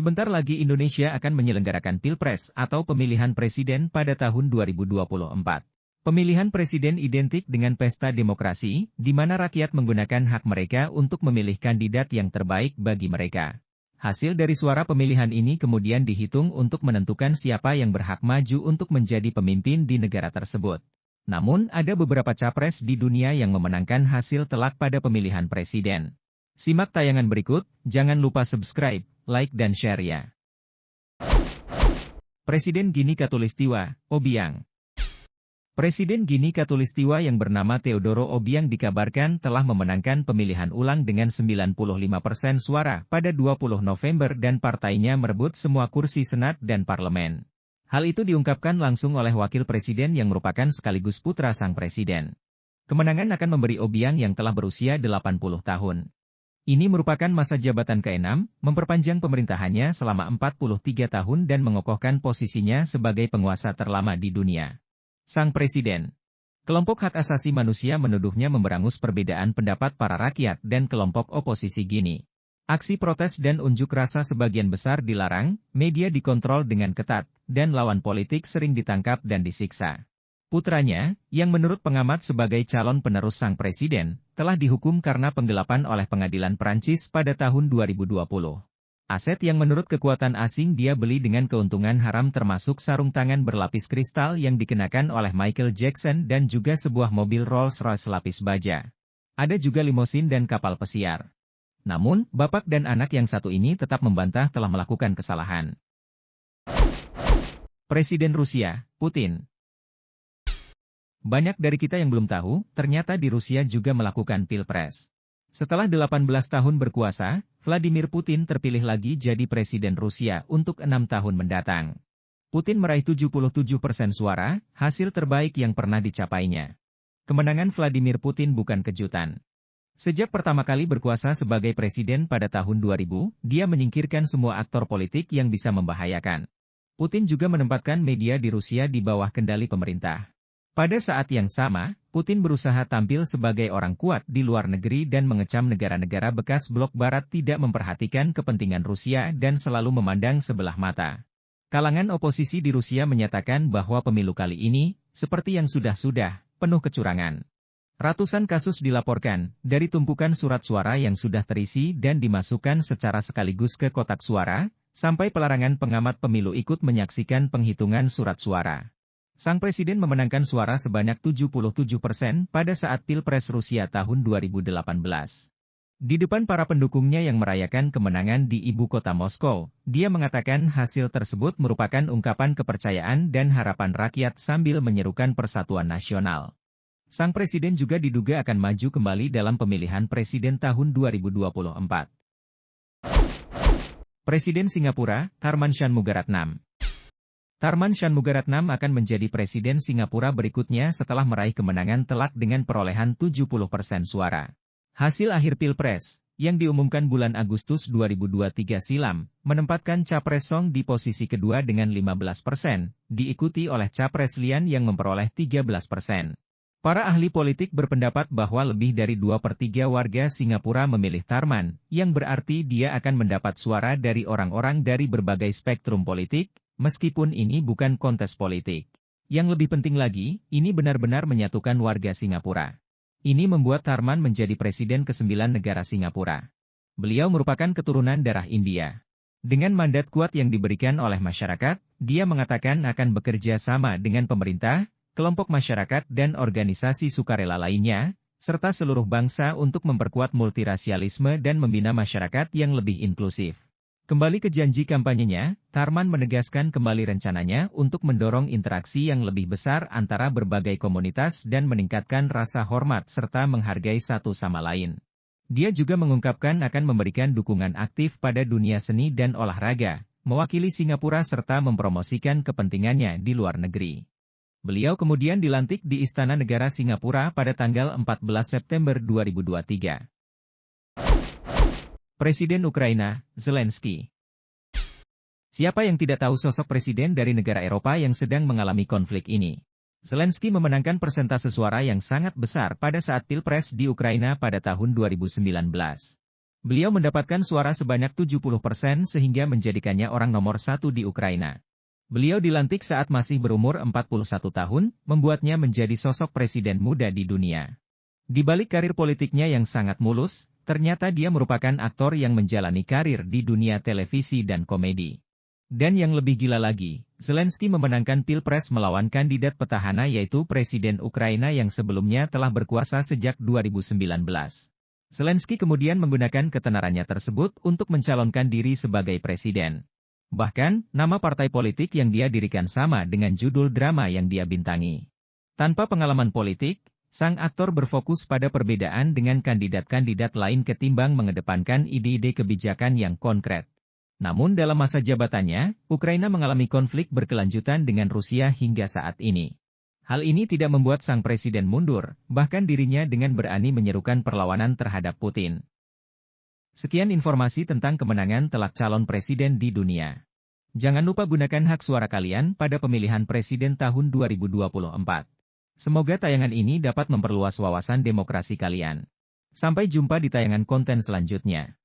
Sebentar lagi Indonesia akan menyelenggarakan Pilpres atau pemilihan presiden pada tahun 2024. Pemilihan presiden identik dengan pesta demokrasi, di mana rakyat menggunakan hak mereka untuk memilih kandidat yang terbaik bagi mereka. Hasil dari suara pemilihan ini kemudian dihitung untuk menentukan siapa yang berhak maju untuk menjadi pemimpin di negara tersebut. Namun, ada beberapa capres di dunia yang memenangkan hasil telak pada pemilihan presiden. Simak tayangan berikut, jangan lupa subscribe, like dan share ya. Presiden Gini Khatulistiwa, Obiang. Presiden Gini Khatulistiwa yang bernama Teodoro Obiang dikabarkan telah memenangkan pemilihan ulang dengan 95% suara pada 20 November dan partainya merebut semua kursi Senat dan Parlemen. Hal itu diungkapkan langsung oleh Wakil Presiden yang merupakan sekaligus putra sang presiden. Kemenangan akan memberi Obiang yang telah berusia 80 tahun. Ini merupakan masa jabatan ke-6, memperpanjang pemerintahannya selama 43 tahun dan mengokohkan posisinya sebagai penguasa terlama di dunia. Sang Presiden. Kelompok hak asasi manusia menuduhnya memberangus perbedaan pendapat para rakyat dan kelompok oposisi Gini. Aksi protes dan unjuk rasa sebagian besar dilarang, media dikontrol dengan ketat, dan lawan politik sering ditangkap dan disiksa. Putranya, yang menurut pengamat sebagai calon penerus sang presiden, telah dihukum karena penggelapan oleh pengadilan Prancis pada tahun 2020. Aset yang menurut kekuatan asing dia beli dengan keuntungan haram termasuk sarung tangan berlapis kristal yang dikenakan oleh Michael Jackson dan juga sebuah mobil Rolls-Royce lapis baja. Ada juga limosin dan kapal pesiar. Namun, bapak dan anak yang satu ini tetap membantah telah melakukan kesalahan. Presiden Rusia, Putin. Banyak dari kita yang belum tahu, ternyata di Rusia juga melakukan pilpres. Setelah 18 tahun berkuasa, Vladimir Putin terpilih lagi jadi presiden Rusia untuk 6 tahun mendatang. Putin meraih 77% suara, hasil terbaik yang pernah dicapainya. Kemenangan Vladimir Putin bukan kejutan. Sejak pertama kali berkuasa sebagai presiden pada tahun 2000, dia menyingkirkan semua aktor politik yang bisa membahayakan. Putin juga menempatkan media di Rusia di bawah kendali pemerintah. Pada saat yang sama, Putin berusaha tampil sebagai orang kuat di luar negeri dan mengecam negara-negara bekas blok barat tidak memperhatikan kepentingan Rusia dan selalu memandang sebelah mata. Kalangan oposisi di Rusia menyatakan bahwa pemilu kali ini, seperti yang sudah-sudah, penuh kecurangan. Ratusan kasus dilaporkan, dari tumpukan surat suara yang sudah terisi dan dimasukkan secara sekaligus ke kotak suara, sampai pelarangan pengamat pemilu ikut menyaksikan penghitungan surat suara. Sang presiden memenangkan suara sebanyak 77% pada saat Pilpres Rusia tahun 2018. Di depan para pendukungnya yang merayakan kemenangan di ibu kota Moskow, dia mengatakan hasil tersebut merupakan ungkapan kepercayaan dan harapan rakyat sambil menyerukan persatuan nasional. Sang presiden juga diduga akan maju kembali dalam pemilihan presiden tahun 2024. Presiden Singapura, Tharman Shanmugaratnam. Tharman Shanmugaratnam akan menjadi presiden Singapura berikutnya setelah meraih kemenangan telak dengan perolehan 70% suara. Hasil akhir Pilpres, yang diumumkan bulan Agustus 2023 silam, menempatkan Capres Song di posisi kedua dengan 15%, diikuti oleh Capres Lian yang memperoleh 13%. Para ahli politik berpendapat bahwa lebih dari 2/3 warga Singapura memilih Tharman, yang berarti dia akan mendapat suara dari orang-orang dari berbagai spektrum politik, meskipun ini bukan kontes politik. Yang lebih penting lagi, ini benar-benar menyatukan warga Singapura. Ini membuat Tharman menjadi presiden ke-9 negara Singapura. Beliau merupakan keturunan darah India. Dengan mandat kuat yang diberikan oleh masyarakat, dia mengatakan akan bekerja sama dengan pemerintah, kelompok masyarakat dan organisasi sukarela lainnya, serta seluruh bangsa untuk memperkuat multirasialisme dan membina masyarakat yang lebih inklusif. Kembali ke janji kampanyenya, Tharman menegaskan kembali rencananya untuk mendorong interaksi yang lebih besar antara berbagai komunitas dan meningkatkan rasa hormat serta menghargai satu sama lain. Dia juga mengungkapkan akan memberikan dukungan aktif pada dunia seni dan olahraga, mewakili Singapura serta mempromosikan kepentingannya di luar negeri. Beliau kemudian dilantik di Istana Negara Singapura pada tanggal 14 September 2023. Presiden Ukraina, Zelensky. Siapa yang tidak tahu sosok presiden dari negara Eropa yang sedang mengalami konflik ini? Zelensky memenangkan persentase suara yang sangat besar pada saat Pilpres di Ukraina pada tahun 2019. Beliau mendapatkan suara sebanyak 70% sehingga menjadikannya orang nomor satu di Ukraina. Beliau dilantik saat masih berumur 41 tahun, membuatnya menjadi sosok presiden muda di dunia. Di balik karir politiknya yang sangat mulus, ternyata dia merupakan aktor yang menjalani karir di dunia televisi dan komedi. Dan yang lebih gila lagi, Zelensky memenangkan Pilpres melawan kandidat petahana yaitu Presiden Ukraina yang sebelumnya telah berkuasa sejak 2019. Zelensky kemudian menggunakan ketenarannya tersebut untuk mencalonkan diri sebagai presiden. Bahkan, nama partai politik yang dia dirikan sama dengan judul drama yang dia bintangi. Tanpa pengalaman politik, sang aktor berfokus pada perbedaan dengan kandidat-kandidat lain ketimbang mengedepankan ide-ide kebijakan yang konkret. Namun dalam masa jabatannya, Ukraina mengalami konflik berkelanjutan dengan Rusia hingga saat ini. Hal ini tidak membuat sang presiden mundur, bahkan dirinya dengan berani menyerukan perlawanan terhadap Putin. Sekian informasi tentang kemenangan telak calon presiden di dunia. Jangan lupa gunakan hak suara kalian pada pemilihan presiden tahun 2024. Semoga tayangan ini dapat memperluas wawasan demokrasi kalian. Sampai jumpa di tayangan konten selanjutnya.